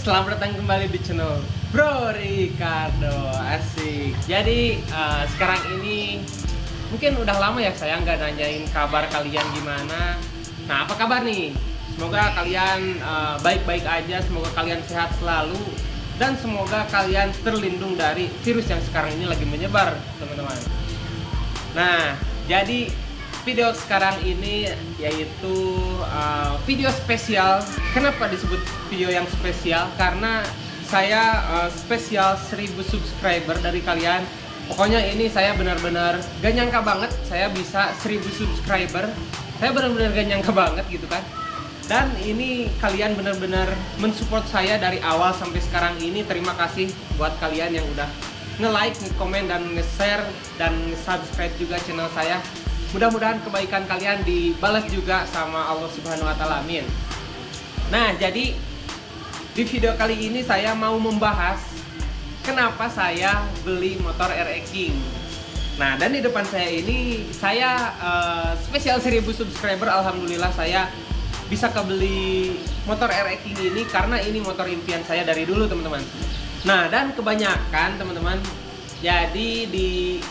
Selamat datang kembali di channel Bro Ricardo. Asik. Jadi sekarang ini mungkin udah lama ya saya nggak nanyain kabar kalian gimana. Nah, apa kabar nih? Semoga kalian baik-baik aja, semoga kalian sehat selalu, dan semoga kalian terlindung dari virus yang sekarang ini lagi menyebar, teman-teman. Nah, jadi video sekarang ini yaitu video spesial. Kenapa disebut video yang spesial? Karena saya spesial 1000 subscriber dari kalian. Pokoknya ini saya benar-benar gak nyangka banget saya bisa 1000 subscriber. Saya benar-benar gak nyangka banget gitu kan. Dan ini kalian benar-benar mensupport saya dari awal sampai sekarang ini. Terima kasih buat kalian yang udah nge-like, nge-comment, dan nge-share, dan nge-subscribe juga channel saya. Mudah-mudahan kebaikan kalian dibalas juga sama Allah Subhanahu wa Ta'ala. Amin. Nah, jadi di video kali ini saya mau membahas kenapa saya beli motor RE King. Nah, dan di depan saya ini saya spesial 1000 subscriber. Alhamdulillah saya bisa kebeli motor RE King ini karena ini motor impian saya dari dulu, teman-teman. Nah, dan kebanyakan teman-teman, jadi di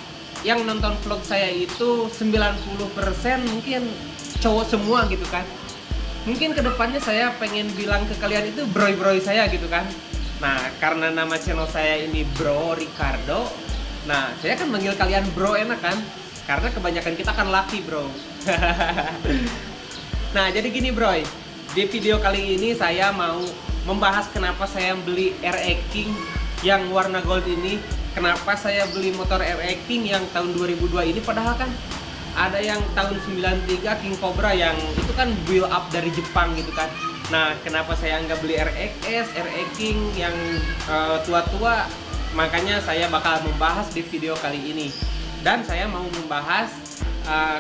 yang nonton vlog saya itu 90% mungkin cowok semua gitu kan. Mungkin kedepannya saya pengen bilang ke kalian itu bro-bro saya gitu kan. Nah, karena nama channel saya ini Bro Ricardo, nah saya kan manggil kalian bro enak kan, karena kebanyakan kita kan laki bro. Nah, jadi gini bro, di video kali ini saya mau membahas kenapa saya beli RE King yang warna gold ini. Kenapa saya beli motor RE King yang tahun 2002 ini, padahal kan ada yang tahun 93 King Cobra yang itu kan build up dari Jepang gitu kan. Nah, kenapa saya nggak beli RXS, RE King yang tua-tua? Makanya saya bakal membahas di video kali ini. Dan saya mau membahas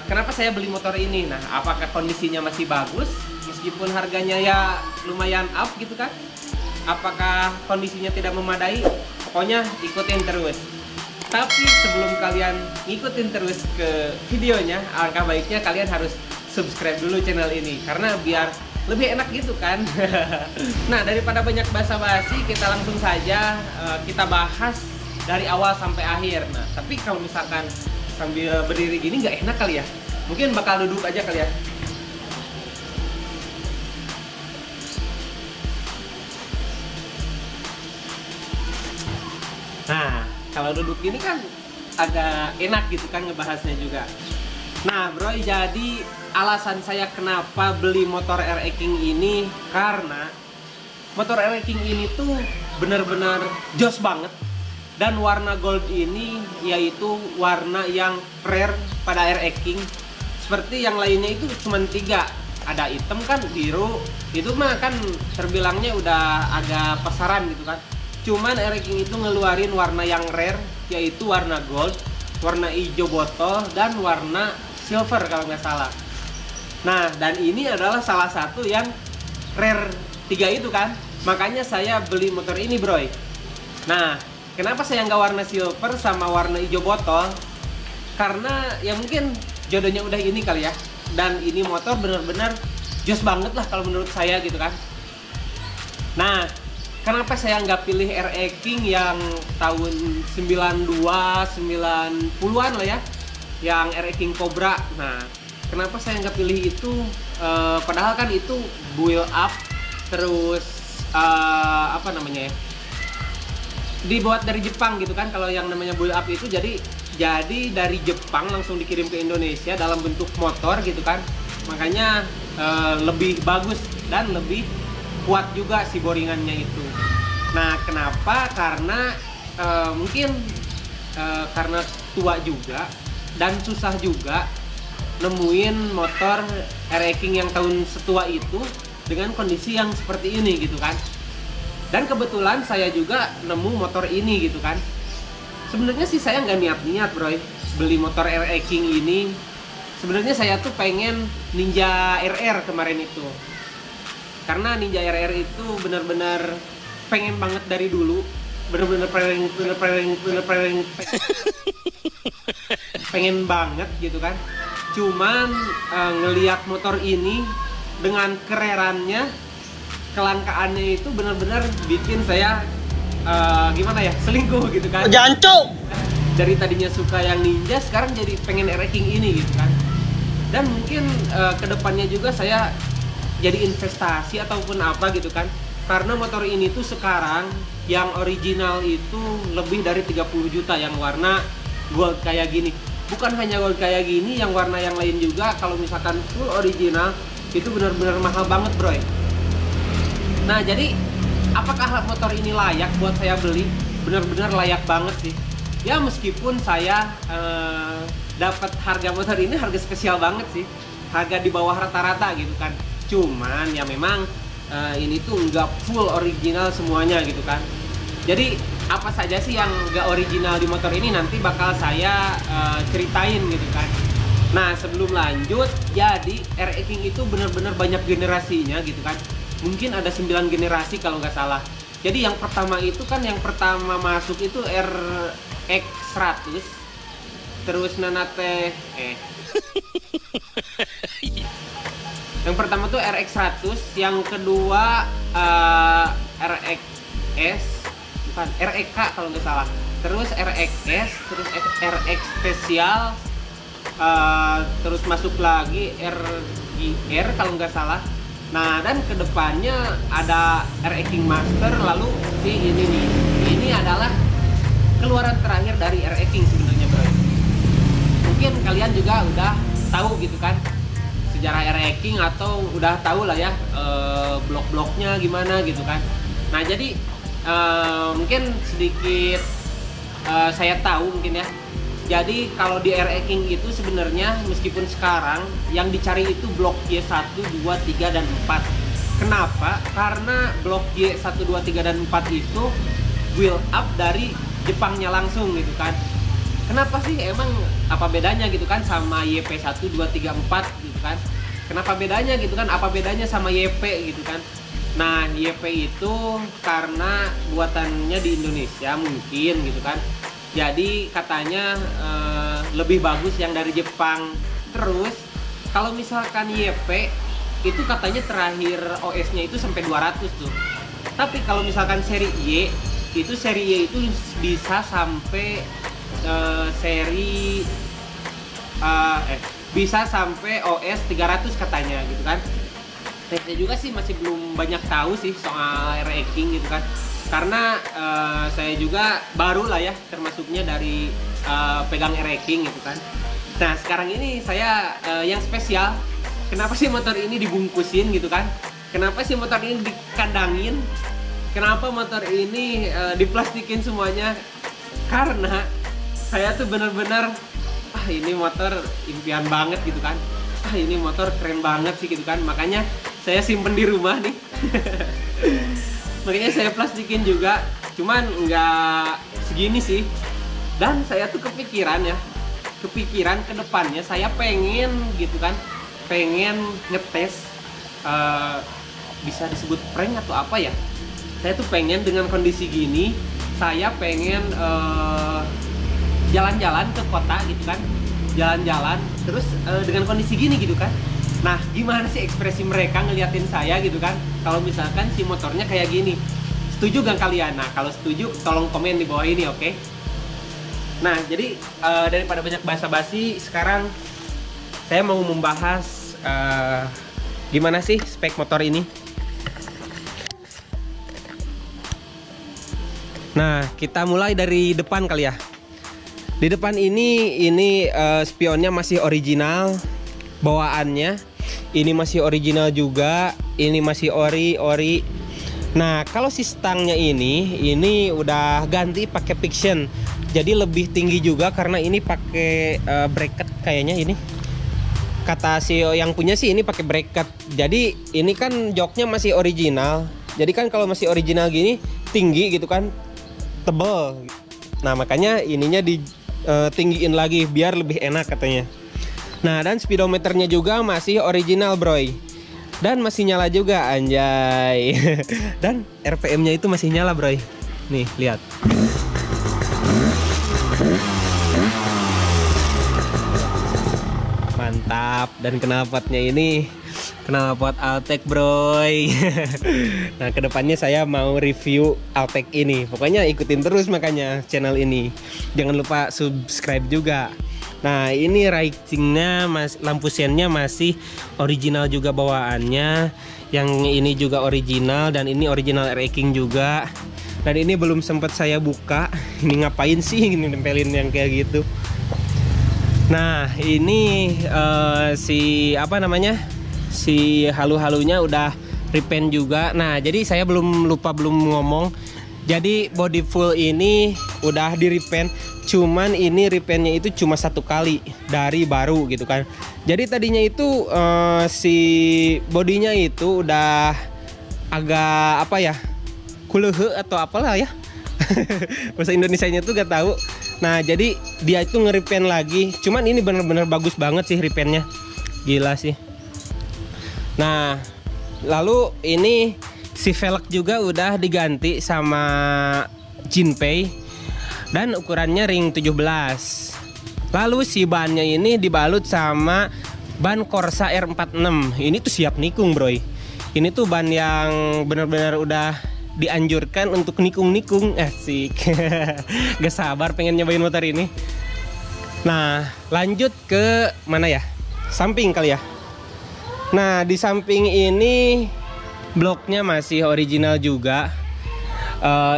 kenapa saya beli motor ini. Nah, apakah kondisinya masih bagus meskipun harganya ya lumayan up gitu kan? Apakah kondisinya tidak memadai? Pokoknya ikutin terus. Tapi sebelum kalian ngikutin terus ke videonya, alangkah baiknya kalian harus subscribe dulu channel ini, karena biar lebih enak gitu kan. Nah, daripada banyak basa-basi, kita langsung saja kita bahas dari awal sampai akhir. Nah, tapi kalau misalkan sambil berdiri gini nggak enak kali ya, mungkin bakal duduk aja kali ya. Nah, kalau duduk gini kan agak enak gitu kan ngebahasnya juga. Nah bro, jadi alasan saya kenapa beli motor RE King ini, karena motor RE King ini tuh bener-bener jos banget. Dan warna gold ini yaitu warna yang rare pada RE King. Seperti yang lainnya itu cuma 3. Ada hitam kan, biru, itu mah kan terbilangnya udah agak pasaran gitu kan. Cuman RE King itu ngeluarin warna yang rare, yaitu warna gold, warna hijau botol, dan warna silver kalau nggak salah. Nah, dan ini adalah salah satu yang rare 3 itu kan. Makanya saya beli motor ini bro. Nah, kenapa saya nggak warna silver sama warna hijau botol? Karena ya mungkin jodohnya udah ini kali ya. Dan ini motor bener-bener jos banget lah kalau menurut saya gitu kan. Nah, kenapa saya nggak pilih RE King yang tahun 92, 90-an lah ya, yang RE King Cobra. Nah, kenapa saya nggak pilih itu? Padahal kan itu build up, terus apa namanya ya, dibuat dari Jepang gitu kan. Kalau yang namanya build up itu jadi dari Jepang langsung dikirim ke Indonesia dalam bentuk motor gitu kan. Makanya lebih bagus dan lebih kuat juga si boringannya itu. Nah, kenapa? Karena mungkin karena tua juga dan susah juga nemuin motor RE King yang tahun setua itu dengan kondisi yang seperti ini gitu kan. Dan kebetulan saya juga nemu motor ini gitu kan. Sebenarnya sih saya nggak niat-niat bro beli motor RE King ini. Sebenarnya saya tuh pengen Ninja RR kemarin itu. Karena Ninja RR itu benar-benar pengen banget dari dulu, benar-benar pengen banget gitu kan. Cuman ngelihat motor ini dengan kererannya kelangkaannya itu benar-benar bikin saya gimana ya, selingkuh gitu kan. Jancuk. Dari tadinya suka yang Ninja, sekarang jadi pengen RX King ini gitu kan. Dan mungkin kedepannya juga saya jadi investasi ataupun apa gitu kan, karena motor ini tuh sekarang yang original itu lebih dari 30 juta yang warna gold kayak gini. Bukan hanya gold kayak gini, yang warna yang lain juga kalau misalkan full original itu benar-benar mahal banget bro. Nah jadi apakah motor ini layak buat saya beli? Benar-benar layak banget sih ya, meskipun saya dapat harga motor ini harga spesial banget sih, harga di bawah rata-rata gitu kan. Cuman ya memang ini tuh nggak full original semuanya gitu kan. Jadi apa saja sih yang nggak original di motor ini nanti bakal saya ceritain gitu kan. Nah sebelum lanjut, jadi RX King itu benar-benar banyak generasinya gitu kan. Mungkin ada 9 generasi kalau nggak salah. Jadi yang pertama itu kan, yang pertama masuk itu RX 100. Terus nanate yang pertama tuh RX 100, yang kedua RXS, bukan RXK kalau nggak salah. Terus RXS, terus RX spesial, terus masuk lagi RGR kalau nggak salah. Nah dan kedepannya ada RX King Master, lalu si ini nih, ini adalah keluaran terakhir dari RX King sebenarnya bro. Mungkin kalian juga udah tahu gitu kan sejarah RX King, atau udah tahu lah ya blok-bloknya gimana gitu kan. Nah jadi mungkin sedikit saya tahu mungkin ya. Jadi kalau di RX King itu sebenarnya meskipun sekarang yang dicari itu blok Y1, 2, 3, dan 4. Kenapa? Karena blok Y1, 2, 3, dan 4 itu build up dari Jepangnya langsung gitu kan. Kenapa sih, emang apa bedanya gitu kan sama YP1, 2, 3, 4 gitu kan. Kenapa bedanya gitu kan, apa bedanya sama YP gitu kan. Nah YP itu karena buatannya di Indonesia mungkin gitu kan. Jadi katanya lebih bagus yang dari Jepang. Terus kalau misalkan YP itu katanya terakhir OS-nya itu sampai 200 tuh. Tapi kalau misalkan seri Y itu, seri Y itu bisa sampai bisa sampai OS 300 katanya gitu kan. Saya juga sih masih belum banyak tahu sih soal RX King gitu kan. Karena saya juga baru lah ya termasuknya dari pegang RX King gitu kan. Nah sekarang ini saya yang spesial, kenapa sih motor ini dibungkusin gitu kan. Kenapa sih motor ini dikandangin, kenapa motor ini diplastikin semuanya. Karena saya tuh bener-bener ini motor impian banget gitu kan. Ini motor keren banget sih gitu kan. Makanya saya simpen di rumah nih. Makanya saya plastikin juga, cuman nggak segini sih. Dan saya tuh kepikiran ke depannya saya pengen gitu kan, pengen ngetes, bisa disebut prank atau apa ya. Saya tuh pengen dengan kondisi gini, saya pengen jalan-jalan ke kota gitu kan, jalan-jalan terus dengan kondisi gini gitu kan. Nah gimana sih ekspresi mereka ngeliatin saya gitu kan kalau misalkan si motornya kayak gini. Setuju gak kalian? Nah kalau setuju tolong komen di bawah ini, oke? Nah jadi daripada banyak basa-basi, sekarang saya mau membahas gimana sih spek motor ini. Nah kita mulai dari depan kali ya. Di depan ini spionnya masih original, bawaannya ini masih original juga, ini masih ori. Nah kalau si stangnya ini udah ganti pakai Fiction, jadi lebih tinggi juga karena ini pakai bracket kayaknya ini. Kata si yang punya sih ini pakai bracket. Jadi ini kan joknya masih original. Jadi kan kalau masih original gini tinggi gitu kan, tebel. Nah makanya ininya ditinggiin lagi biar lebih enak katanya. Nah dan speedometernya juga masih original bro. Dan masih nyala juga anjay. Dan RPM-nya itu masih nyala bro. Nih lihat. Mantap. Dan knalpotnya ini Knalpot Altec broy. Nah kedepannya saya mau review Altec ini. Pokoknya ikutin terus makanya channel ini. Jangan lupa subscribe juga. Nah ini racingnya, lampu sennya masih original juga bawaannya. Yang ini juga original dan ini original R-King juga. Dan ini belum sempat saya buka. Ini ngapain sih ini nempelin yang kayak gitu. Nah ini si apa namanya, si halu-halunya udah repaint juga. Nah jadi saya belum ngomong. Jadi body full ini udah di repaint. Cuman ini repaintnya itu cuma 1 kali dari baru gitu kan. Jadi tadinya itu si bodinya itu udah agak apa ya, kulehe atau apalah ya. Bahasa Indonesianya tuh gak tahu. Nah jadi dia itu nge-repaint lagi. Cuman ini bener-bener bagus banget sih repaintnya. Gila sih. Nah lalu ini si velg juga udah diganti sama Jinpei. Dan ukurannya ring 17. Lalu si bannya ini dibalut sama ban Corsa R46. Ini tuh siap nikung bro. Ini tuh ban yang bener-bener udah dianjurkan untuk nikung-nikung. Asik. Gak sabar pengen nyobain motor ini. Nah lanjut ke mana ya, samping kali ya. Nah di samping ini bloknya masih original juga.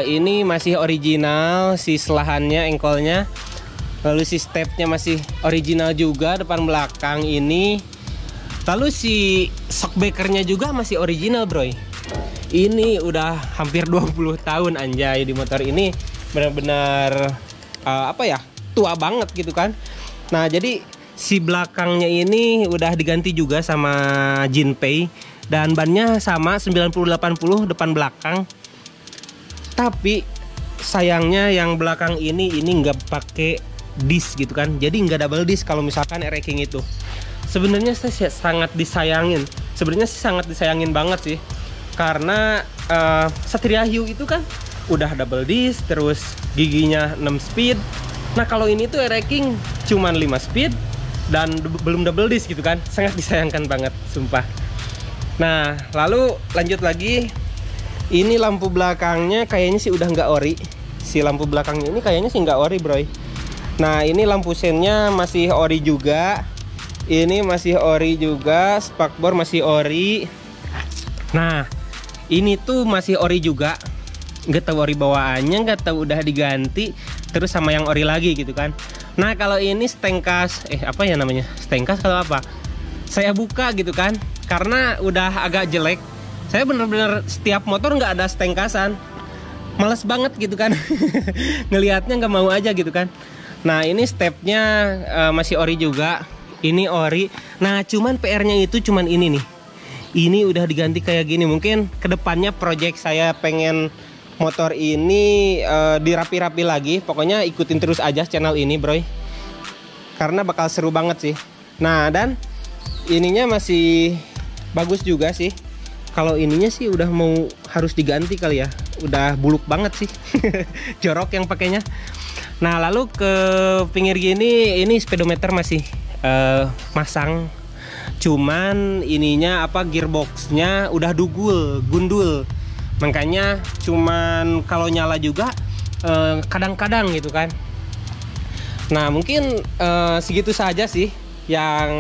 Ini masih original, si selahannya, engkolnya. Lalu si stepnya masih original juga, depan belakang ini. Lalu si shockbreakernya juga masih original bro. Ini udah hampir 20 tahun anjay di motor ini. Benar-benar apa ya, tua banget gitu kan. Nah jadi si belakangnya ini udah diganti juga sama Jinpei. Dan bannya sama 90-80 depan belakang. Tapi sayangnya yang belakang ini nggak pakai disc gitu kan. Jadi nggak double disc kalau misalkan R-King itu. Sebenarnya saya sangat disayangin. Sebenarnya sih sangat disayangin banget sih. Karena Satria Hiu itu kan udah double disc, terus giginya 6 speed. Nah kalau ini tuh R-King cuman 5 speed dan belum double disc gitu kan. Sangat disayangkan banget, sumpah. Nah lalu lanjut lagi. Ini lampu belakangnya kayaknya sih udah nggak ori. Si lampu belakangnya ini kayaknya sih nggak ori bro. Nah ini lampu sennya masih ori juga. Ini masih ori juga. Spakbor masih ori. Nah ini tuh masih ori juga. Nggak tahu ori bawaannya, nggak tahu udah diganti terus sama yang ori lagi gitu kan. Nah kalau ini stengkas, apa ya namanya, stengkas kalau apa, saya buka gitu kan karena udah agak jelek. Saya bener-bener setiap motor nggak ada stengkasan, males banget gitu kan. Ngelihatnya nggak mau aja gitu kan. Nah ini stepnya masih ori juga. Ini ori. Nah cuman PR-nya itu cuman ini nih. Ini udah diganti kayak gini. Mungkin kedepannya project saya pengen motor ini dirapi-rapi lagi. Pokoknya ikutin terus aja channel ini bro, karena bakal seru banget sih. Nah dan ininya masih bagus juga sih. Kalau ininya sih udah mau harus diganti kali ya. Udah buluk banget sih. Jorok yang pakainya. Nah lalu ke pinggir gini, ini speedometer masih masang. Cuman ininya apa, gearboxnya udah gundul. Makanya cuman kalau nyala juga kadang-kadang gitu kan. Nah mungkin segitu saja sih yang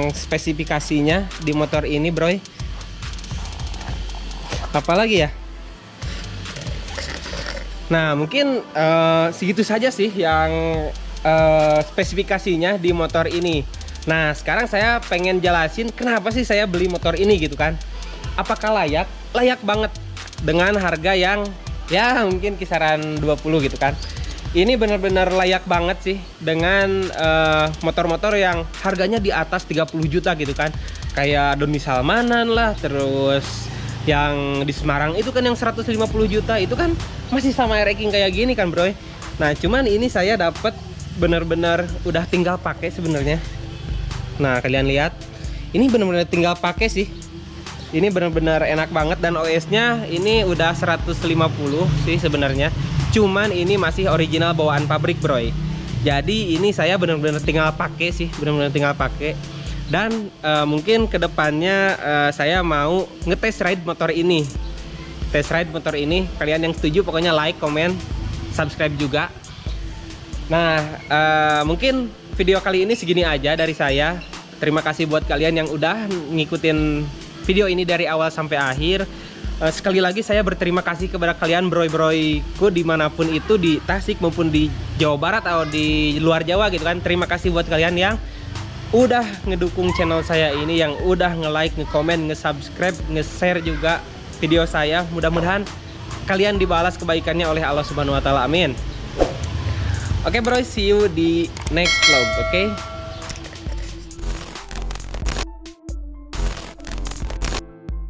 spesifikasinya di motor ini bro. Apalagi ya. Nah mungkin segitu saja sih yang spesifikasinya di motor ini. Nah sekarang saya pengen jelasin kenapa sih saya beli motor ini gitu kan. Apakah layak? Layak banget dengan harga yang ya mungkin kisaran 20 gitu kan. Ini benar-benar layak banget sih dengan motor-motor yang harganya di atas 30 juta gitu kan. Kayak Doni Salmanan lah, terus yang di Semarang itu kan yang 150 juta itu kan masih sama R-King kayak gini kan bro. Nah cuman ini saya dapat bener-bener udah tinggal pakai sebenarnya. Nah kalian lihat ini bener-bener tinggal pakai sih. Ini bener-bener enak banget dan OS-nya ini udah 150 sih sebenarnya. Cuman ini masih original bawaan pabrik bro. Jadi ini saya bener-bener tinggal pakai sih, bener-bener tinggal pakai. Dan mungkin kedepannya saya mau ngetes ride motor ini. Test ride motor ini, kalian yang setuju pokoknya like, komen, subscribe juga. Nah, mungkin video kali ini segini aja dari saya. Terima kasih buat kalian yang udah ngikutin video ini dari awal sampai akhir. Sekali lagi saya berterima kasih kepada kalian broy-broyku dimanapun itu, di Tasik maupun di Jawa Barat atau di luar Jawa gitu kan. Terima kasih buat kalian yang udah ngedukung channel saya ini, yang udah nge-like, nge-comment, nge-subscribe, nge-share juga video saya. Mudah-mudahan kalian dibalas kebaikannya oleh Allah Subhanahu wa taala. Amin. Oke bro, see you di next vlog, oke?